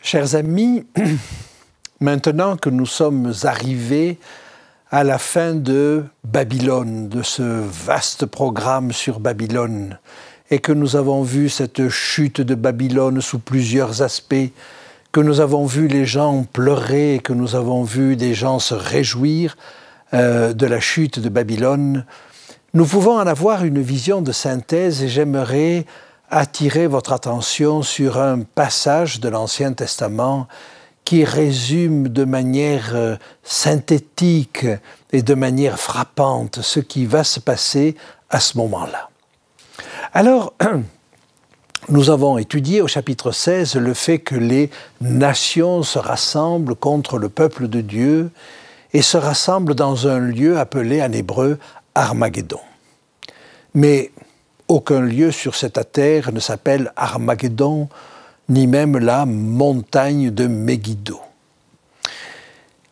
Chers amis, maintenant que nous sommes arrivés à la fin de Babylone, de ce vaste programme sur Babylone, et que nous avons vu cette chute de Babylone sous plusieurs aspects, que nous avons vu les gens pleurer, et que nous avons vu des gens se réjouir de la chute de Babylone, nous pouvons en avoir une vision de synthèse et j'aimerais attirer votre attention sur un passage de l'Ancien Testament qui résume de manière synthétique et de manière frappante ce qui va se passer à ce moment-là. Alors, nous avons étudié au chapitre 16 le fait que les nations se rassemblent contre le peuple de Dieu et se rassemblent dans un lieu appelé en hébreu Armageddon. Mais aucun lieu sur cette terre ne s'appelle Armageddon, ni même la montagne de Megiddo.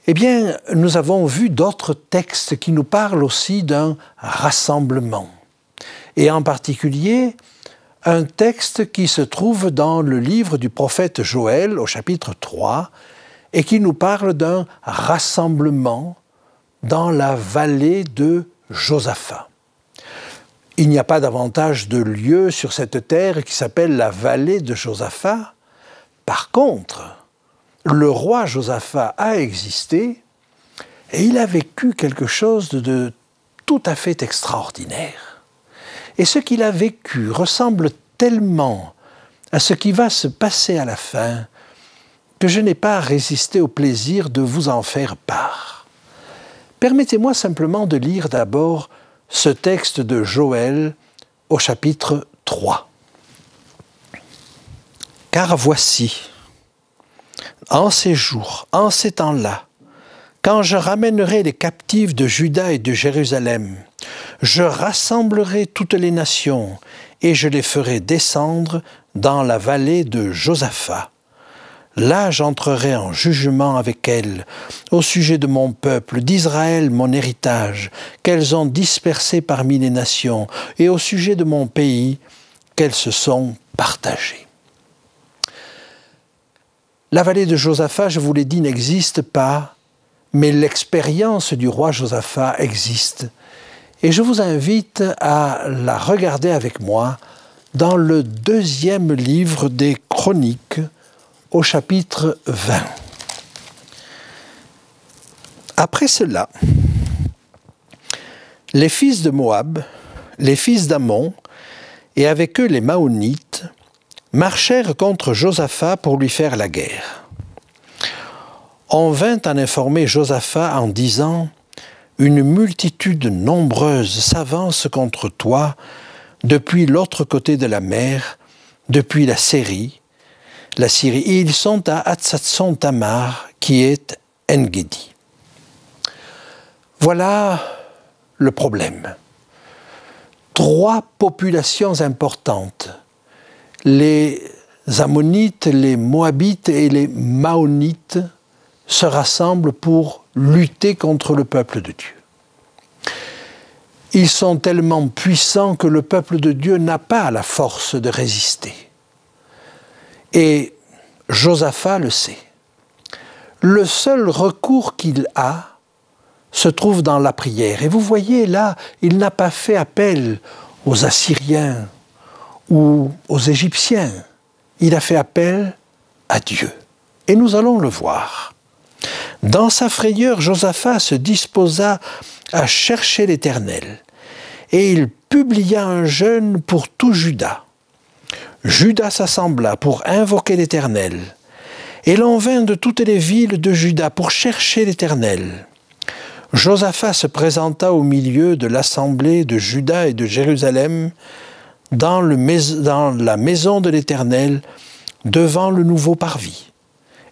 Eh bien, nous avons vu d'autres textes qui nous parlent aussi d'un rassemblement. Et en particulier, un texte qui se trouve dans le livre du prophète Joël, au chapitre 3, et qui nous parle d'un rassemblement dans la vallée de Josaphat. Il n'y a pas davantage de lieu sur cette terre qui s'appelle la vallée de Josaphat. Par contre, le roi Josaphat a existé et il a vécu quelque chose de tout à fait extraordinaire. Et ce qu'il a vécu ressemble tellement à ce qui va se passer à la fin que je n'ai pas résisté au plaisir de vous en faire part. Permettez-moi simplement de lire d'abord ce texte de Joël au chapitre 3. « Car voici, en ces jours, en ces temps-là, quand je ramènerai les captifs de Juda et de Jérusalem, je rassemblerai toutes les nations et je les ferai descendre dans la vallée de Josaphat. Là, j'entrerai en jugement avec elles au sujet de mon peuple, d'Israël, mon héritage, qu'elles ont dispersé parmi les nations, et au sujet de mon pays, qu'elles se sont partagées. » La vallée de Josaphat, je vous l'ai dit, n'existe pas, mais l'expérience du roi Josaphat existe. Et je vous invite à la regarder avec moi dans le deuxième livre des Chroniques, au chapitre 20. Après cela, les fils de Moab, les fils d'Ammon, et avec eux les Maonites, marchèrent contre Josaphat pour lui faire la guerre. On vint en informer Josaphat en disant « Une multitude nombreuse s'avance contre toi depuis l'autre côté de la mer, depuis la Syrie, et ils sont à Hatzatson Tamar, qui est En-Gedi. » Voilà le problème. 3 populations importantes, les Ammonites, les Moabites et les Maonites, se rassemblent pour lutter contre le peuple de Dieu. Ils sont tellement puissants que le peuple de Dieu n'a pas la force de résister. Et Josaphat le sait. Le seul recours qu'il a se trouve dans la prière. Et vous voyez là, il n'a pas fait appel aux Assyriens ou aux Égyptiens. Il a fait appel à Dieu. Et nous allons le voir. Dans sa frayeur, Josaphat se disposa à chercher l'Éternel. Et il publia un jeûne pour tout Juda. Juda s'assembla pour invoquer l'Éternel. Et l'on vint de toutes les villes de Juda pour chercher l'Éternel. Josaphat se présenta au milieu de l'assemblée de Juda et de Jérusalem dans la maison de l'Éternel, devant le nouveau parvis.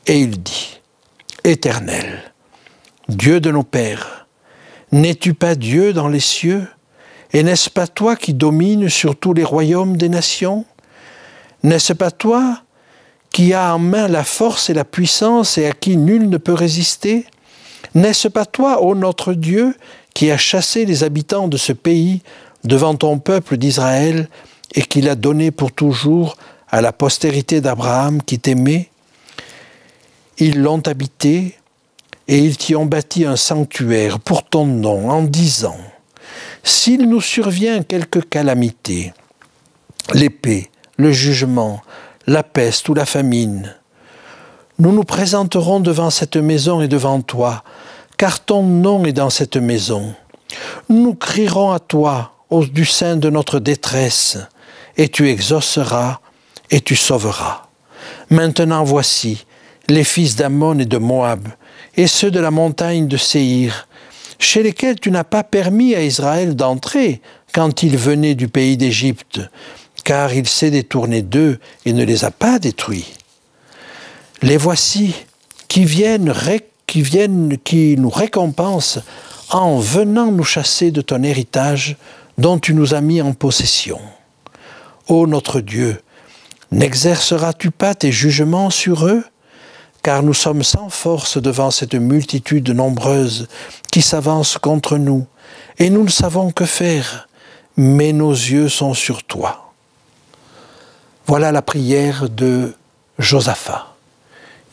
Et il dit, « Éternel, Dieu de nos pères, n'es-tu pas Dieu dans les cieux? Et n'est-ce pas toi qui domines sur tous les royaumes des nations? N'est-ce pas toi qui as en main la force et la puissance et à qui nul ne peut résister? N'est-ce pas toi, ô notre Dieu, qui as chassé les habitants de ce pays devant ton peuple d'Israël et qui l'a donné pour toujours à la postérité d'Abraham qui t'aimait? Ils l'ont habité et ils t'y ont bâti un sanctuaire pour ton nom en disant, « S'il nous survient quelque calamité, l'épée, le jugement, la peste ou la famine, nous nous présenterons devant cette maison et devant toi, car ton nom est dans cette maison. Nous crierons à toi du sein de notre détresse, et tu exauceras et tu sauveras. Maintenant voici, les fils d'Ammon et de Moab, et ceux de la montagne de Séhir, chez lesquels tu n'as pas permis à Israël d'entrer quand il venait du pays d'Égypte, car il s'est détourné d'eux et ne les a pas détruits. Les voici qui nous récompensent en venant nous chasser de ton héritage dont tu nous as mis en possession. Ô notre Dieu, n'exerceras-tu pas tes jugements sur eux? Car nous sommes sans force devant cette multitude nombreuse qui s'avance contre nous, et nous ne savons que faire, mais nos yeux sont sur toi. » Voilà la prière de Josaphat.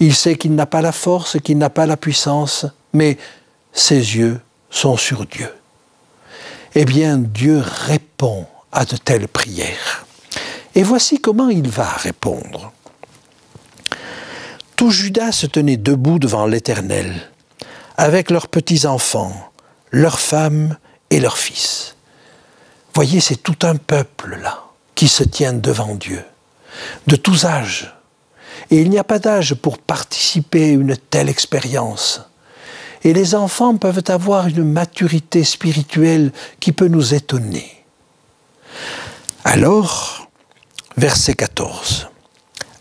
Il sait qu'il n'a pas la force, qu'il n'a pas la puissance, mais ses yeux sont sur Dieu. Eh bien, Dieu répond à de telles prières. Et voici comment il va répondre. Tout Juda se tenait debout devant l'Éternel, avec leurs petits-enfants, leurs femmes et leurs fils. Voyez, c'est tout un peuple là qui se tient devant Dieu, de tous âges. Et il n'y a pas d'âge pour participer à une telle expérience. Et les enfants peuvent avoir une maturité spirituelle qui peut nous étonner. Alors, verset 14.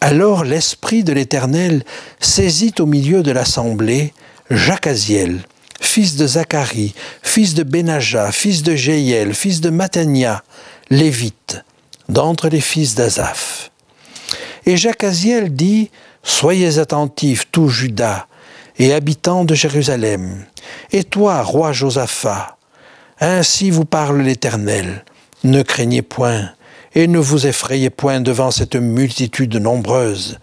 Alors l'Esprit de l'Éternel saisit au milieu de l'assemblée Jacaziel, fils de Zacharie, fils de Benaja, fils de Jéiel, fils de Mattania, lévite, d'entre les fils d'Asaph. Et Jacaziel dit, « Soyez attentifs, tout Juda, et habitants de Jérusalem, et toi, roi Josaphat, ainsi vous parle l'Éternel, ne craignez point, et ne vous effrayez point devant cette multitude nombreuse,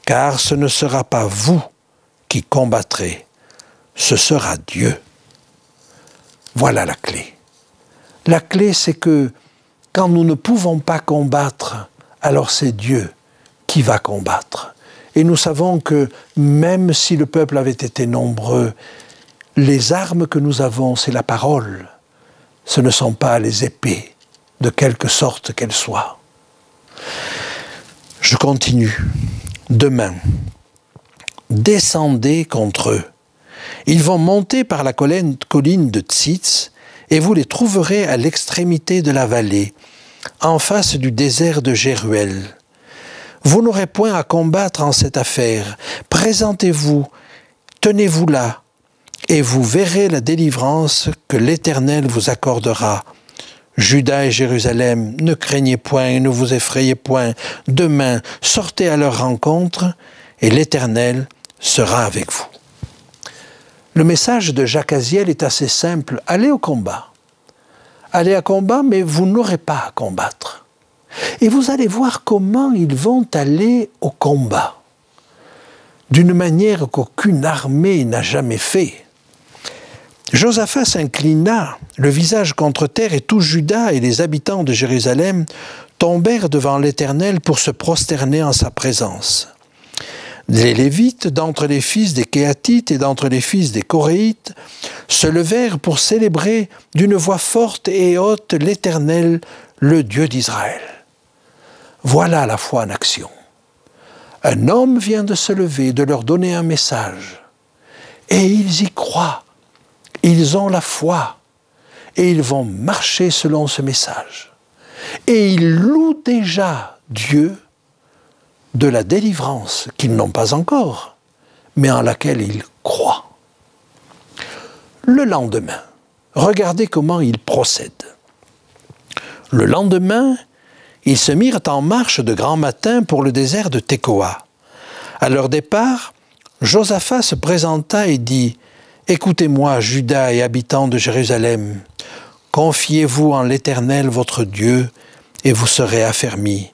car ce ne sera pas vous qui combattrez, ce sera Dieu. » Voilà la clé. La clé, c'est que quand nous ne pouvons pas combattre, alors c'est Dieu qui va combattre. Et nous savons que même si le peuple avait été nombreux, les armes que nous avons, c'est la parole. Ce ne sont pas les épées, de quelque sorte qu'elles soient. Je continue. Demain, descendez contre eux. Ils vont monter par la colline de Tzitz, et vous les trouverez à l'extrémité de la vallée, en face du désert de Jéruel. Vous n'aurez point à combattre en cette affaire. Présentez-vous, tenez-vous là, et vous verrez la délivrance que l'Éternel vous accordera. Juda et Jérusalem, ne craignez point et ne vous effrayez point. Demain, sortez à leur rencontre, et l'Éternel sera avec vous. Le message de Jacaziel est assez simple. Allez au combat. Allez à combat, mais vous n'aurez pas à combattre. Et vous allez voir comment ils vont aller au combat, d'une manière qu'aucune armée n'a jamais fait. Josaphat s'inclina, le visage contre terre, et tout Juda et les habitants de Jérusalem tombèrent devant l'Éternel pour se prosterner en sa présence. Les Lévites, d'entre les fils des Kéatites et d'entre les fils des Coréites, se levèrent pour célébrer d'une voix forte et haute l'Éternel, le Dieu d'Israël. Voilà la foi en action. Un homme vient de se lever, de leur donner un message. Et ils y croient. Ils ont la foi. Et ils vont marcher selon ce message. Et ils louent déjà Dieu de la délivrance qu'ils n'ont pas encore, mais en laquelle ils croient. Le lendemain, regardez comment ils procèdent. Le lendemain, ils se mirent en marche de grand matin pour le désert de Tekoa. À leur départ, Josaphat se présenta et dit « Écoutez-moi, Juda et habitants de Jérusalem, confiez-vous en l'Éternel votre Dieu, et vous serez affermis.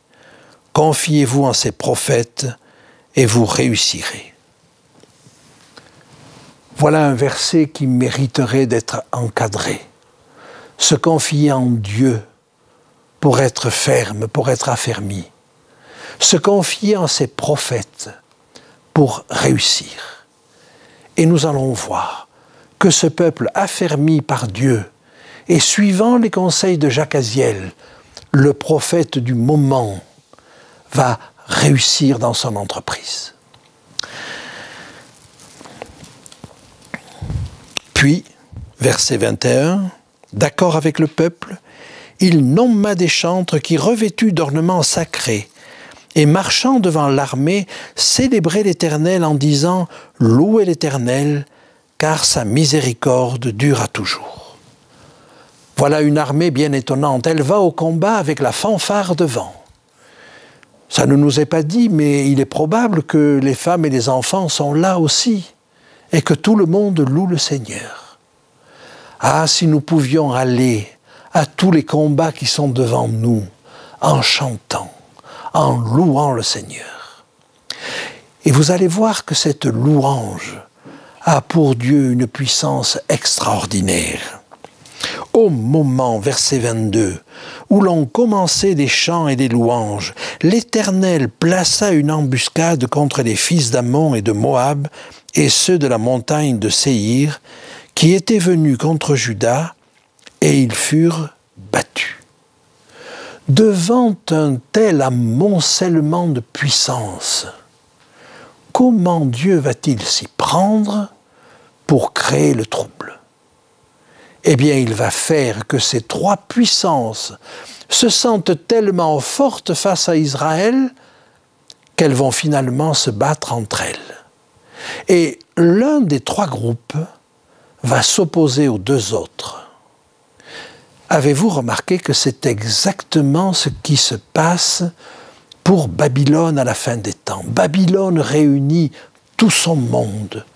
Confiez-vous en ses prophètes, et vous réussirez. » Voilà un verset qui mériterait d'être encadré. Se confier en Dieu pour être ferme, pour être affermi. Se confier en ses prophètes pour réussir. Et nous allons voir que ce peuple affermi par Dieu et suivant les conseils de Jacaziel, le prophète du moment, va réussir dans son entreprise. Puis, verset 21, d'accord avec le peuple, il nomma des chantres qui, revêtus d'ornements sacrés et marchant devant l'armée, célébraient l'Éternel en disant « Louez l'Éternel, car sa miséricorde dure à toujours. » Voilà une armée bien étonnante. Elle va au combat avec la fanfare devant. Ça ne nous est pas dit, mais il est probable que les femmes et les enfants sont là aussi et que tout le monde loue le Seigneur. Ah, si nous pouvions aller à tous les combats qui sont devant nous en chantant, en louant le Seigneur. Et vous allez voir que cette louange a pour Dieu une puissance extraordinaire. Au moment, verset 22, où l'on commençait les chants et les louanges, l'Éternel plaça une embuscade contre les fils d'Ammon et de Moab et ceux de la montagne de Séhir, qui étaient venus contre Juda, et ils furent battus. Devant un tel amoncellement de puissance, comment Dieu va-t-il s'y prendre pour créer le trouble? Eh bien, il va faire que ces trois puissances se sentent tellement fortes face à Israël qu'elles vont finalement se battre entre elles. Et l'un des trois groupes va s'opposer aux deux autres. Avez-vous remarqué que c'est exactement ce qui se passe pour Babylone à la fin des temps? Babylone réunit tout son monde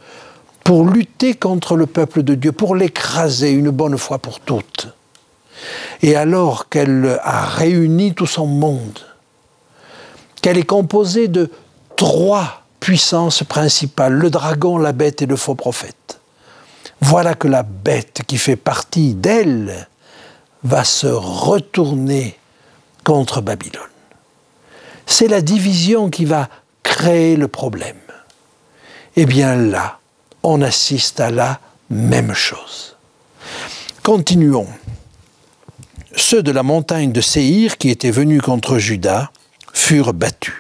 pour lutter contre le peuple de Dieu, pour l'écraser une bonne fois pour toutes. Et alors qu'elle a réuni tout son monde, qu'elle est composée de trois puissances principales, le dragon, la bête et le faux prophète, voilà que la bête qui fait partie d'elle va se retourner contre Babylone. C'est la division qui va créer le problème. Eh bien là, on assiste à la même chose. Continuons. Ceux de la montagne de Séhir qui étaient venus contre Juda furent battus.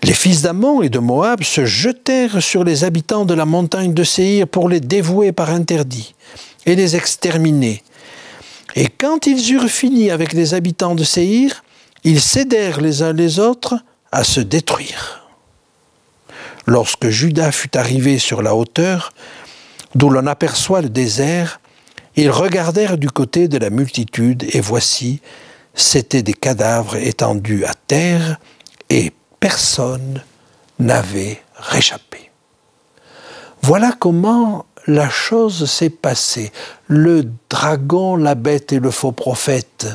Les fils d'Ammon et de Moab se jetèrent sur les habitants de la montagne de Séhir pour les dévouer par interdit et les exterminer. Et quand ils eurent fini avec les habitants de Séhir, ils cédèrent les uns les autres à se détruire. Lorsque Juda fut arrivé sur la hauteur, d'où l'on aperçoit le désert, ils regardèrent du côté de la multitude, et voici, c'étaient des cadavres étendus à terre, et personne n'avait réchappé. Voilà comment la chose s'est passée. Le dragon, la bête et le faux prophète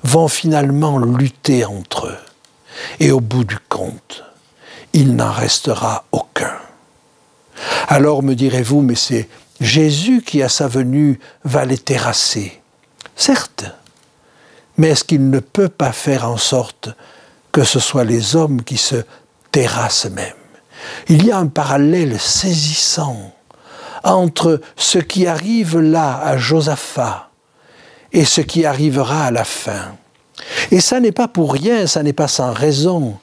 vont finalement lutter entre eux. Et au bout du compte, il n'en restera aucun. Alors me direz-vous, mais c'est Jésus qui à sa venue va les terrasser. Certes, mais est-ce qu'il ne peut pas faire en sorte que ce soit les hommes qui se terrassent eux-mêmes? Il y a un parallèle saisissant entre ce qui arrive là à Josaphat et ce qui arrivera à la fin. Et ça n'est pas pour rien, ça n'est pas sans raison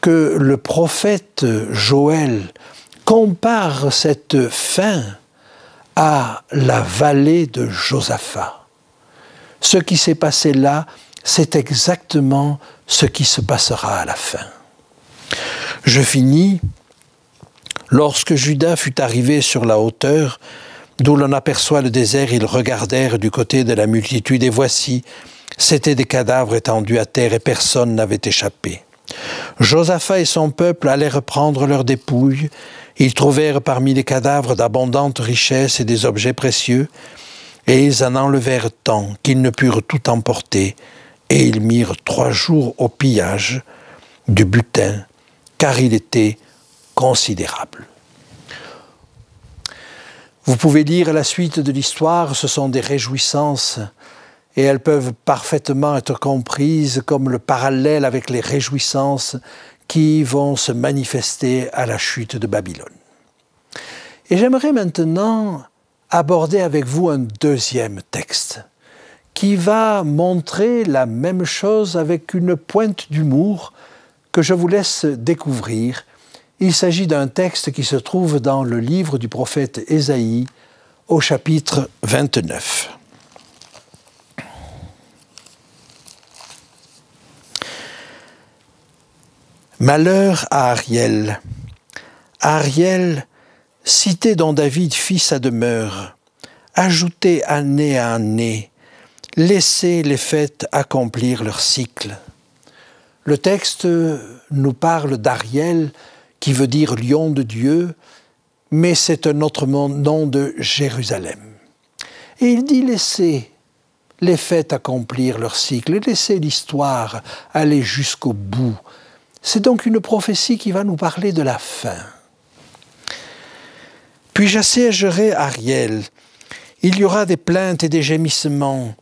que le prophète Joël compare cette fin à la vallée de Josaphat. Ce qui s'est passé là, c'est exactement ce qui se passera à la fin. Je finis. Lorsque Juda fut arrivé sur la hauteur, d'où l'on aperçoit le désert, ils regardèrent du côté de la multitude, et voici, c'étaient des cadavres étendus à terre, et personne n'avait échappé. Josaphat et son peuple allèrent prendre leurs dépouilles. Ils trouvèrent parmi les cadavres d'abondantes richesses et des objets précieux, et ils en enlevèrent tant qu'ils ne purent tout emporter, et ils mirent 3 jours au pillage du butin, car il était considérable. Vous pouvez lire la suite de l'histoire, ce sont des réjouissances, et elles peuvent parfaitement être comprises comme le parallèle avec les réjouissances qui vont se manifester à la chute de Babylone. Et j'aimerais maintenant aborder avec vous un deuxième texte qui va montrer la même chose avec une pointe d'humour que je vous laisse découvrir. Il s'agit d'un texte qui se trouve dans le livre du prophète Ésaïe au chapitre 29. Malheur à Ariel. Ariel, cité dont David fit sa demeure, ajoutez année à année, laissez les fêtes accomplir leur cycle. Le texte nous parle d'Ariel, qui veut dire lion de Dieu, mais c'est un autre nom de Jérusalem. Et il dit laissez les fêtes accomplir leur cycle, laissez l'histoire aller jusqu'au bout. C'est donc une prophétie qui va nous parler de la fin. Puis j'assiégerai Ariel, il y aura des plaintes et des gémissements,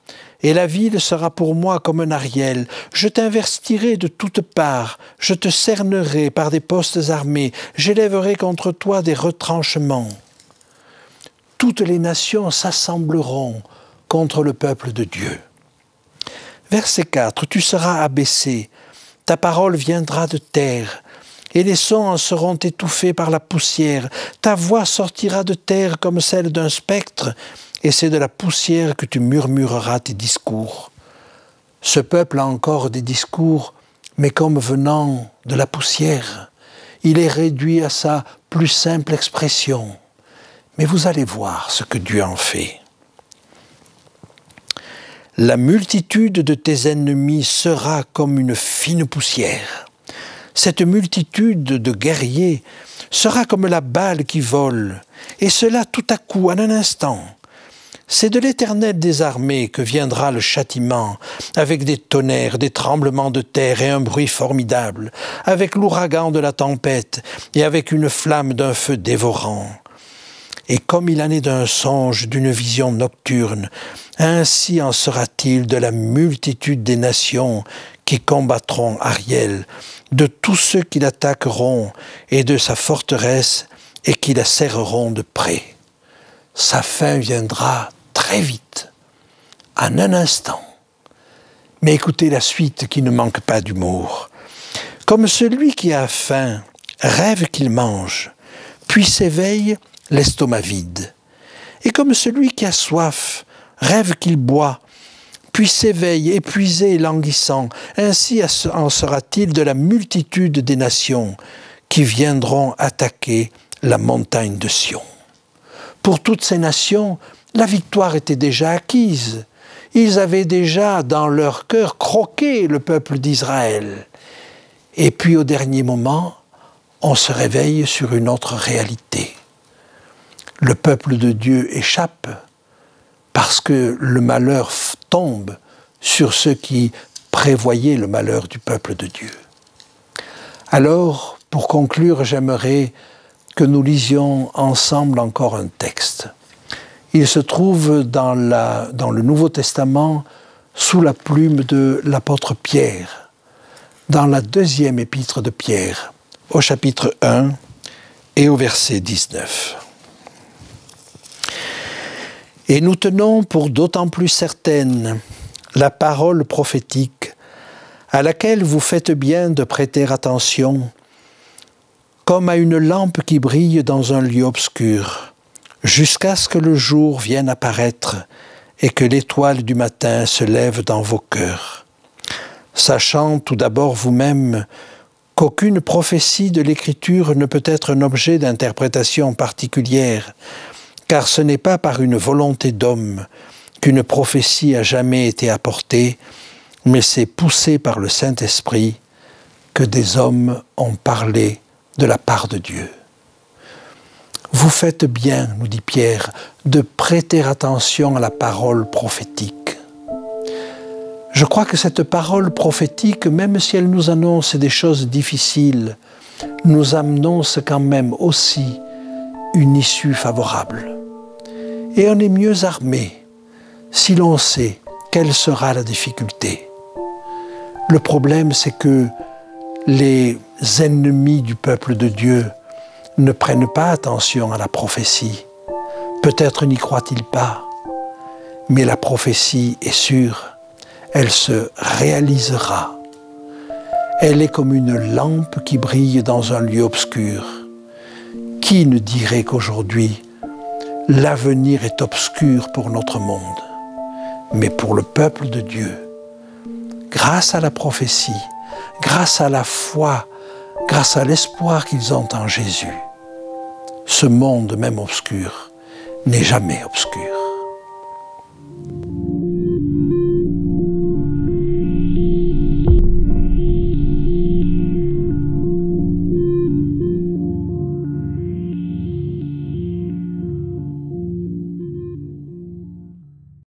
et la ville sera pour moi comme un Ariel. Je t'investirai de toutes parts, je te cernerai par des postes armés, j'élèverai contre toi des retranchements. Toutes les nations s'assembleront contre le peuple de Dieu. Verset 4, tu seras abaissé, ta parole viendra de terre, et les sons en seront étouffés par la poussière. Ta voix sortira de terre comme celle d'un spectre, et c'est de la poussière que tu murmureras tes discours. Ce peuple a encore des discours, mais comme venant de la poussière. Il est réduit à sa plus simple expression. Mais vous allez voir ce que Dieu en fait. La multitude de tes ennemis sera comme une fine poussière. Cette multitude de guerriers sera comme la balle qui vole, et cela tout à coup, en un instant. C'est de l'Éternel des armées que viendra le châtiment, avec des tonnerres, des tremblements de terre et un bruit formidable, avec l'ouragan de la tempête et avec une flamme d'un feu dévorant. Et comme il en est d'un songe, d'une vision nocturne, ainsi en sera-t-il de la multitude des nations qui combattront Ariel, de tous ceux qui l'attaqueront et de sa forteresse et qui la serreront de près. Sa fin viendra très vite, en un instant. Mais écoutez la suite qui ne manque pas d'humour. Comme celui qui a faim rêve qu'il mange, puis s'éveille l'estomac vide. Et comme celui qui a soif rêve qu'il boit, puis s'éveille épuisé et languissant, ainsi en sera-t-il de la multitude des nations qui viendront attaquer la montagne de Sion. Pour toutes ces nations, la victoire était déjà acquise. Ils avaient déjà dans leur cœur croqué le peuple d'Israël. Et puis au dernier moment, on se réveille sur une autre réalité. Le peuple de Dieu échappe parce que le malheur tombe sur ceux qui prévoyaient le malheur du peuple de Dieu. Alors, pour conclure, j'aimerais que nous lisions ensemble encore un texte. Il se trouve dans le Nouveau Testament sous la plume de l'apôtre Pierre, dans la 2e épître de Pierre, au chapitre 1 et au verset 19. « Et nous tenons pour d'autant plus certaine la parole prophétique à laquelle vous faites bien de prêter attention, comme à une lampe qui brille dans un lieu obscur, jusqu'à ce que le jour vienne apparaître et que l'étoile du matin se lève dans vos cœurs, sachant tout d'abord vous-même qu'aucune prophétie de l'Écriture ne peut être un objet d'interprétation particulière, car ce n'est pas par une volonté d'homme qu'une prophétie a jamais été apportée, mais c'est poussé par le Saint-Esprit que des hommes ont parlé de la part de Dieu. Vous faites bien, nous dit Pierre, de prêter attention à la parole prophétique. Je crois que cette parole prophétique, même si elle nous annonce des choses difficiles, nous annonce quand même aussi une issue favorable. Et on est mieux armé si l'on sait quelle sera la difficulté. Le problème, c'est que les ennemis du peuple de Dieu ne prennent pas attention à la prophétie. Peut-être n'y croient-ils pas, mais la prophétie est sûre, elle se réalisera. Elle est comme une lampe qui brille dans un lieu obscur. Qui ne dirait qu'aujourd'hui, l'avenir est obscur pour notre monde, mais pour le peuple de Dieu, grâce à la prophétie, grâce à la foi, grâce à l'espoir qu'ils ont en Jésus, ce monde, même obscur, n'est jamais obscur.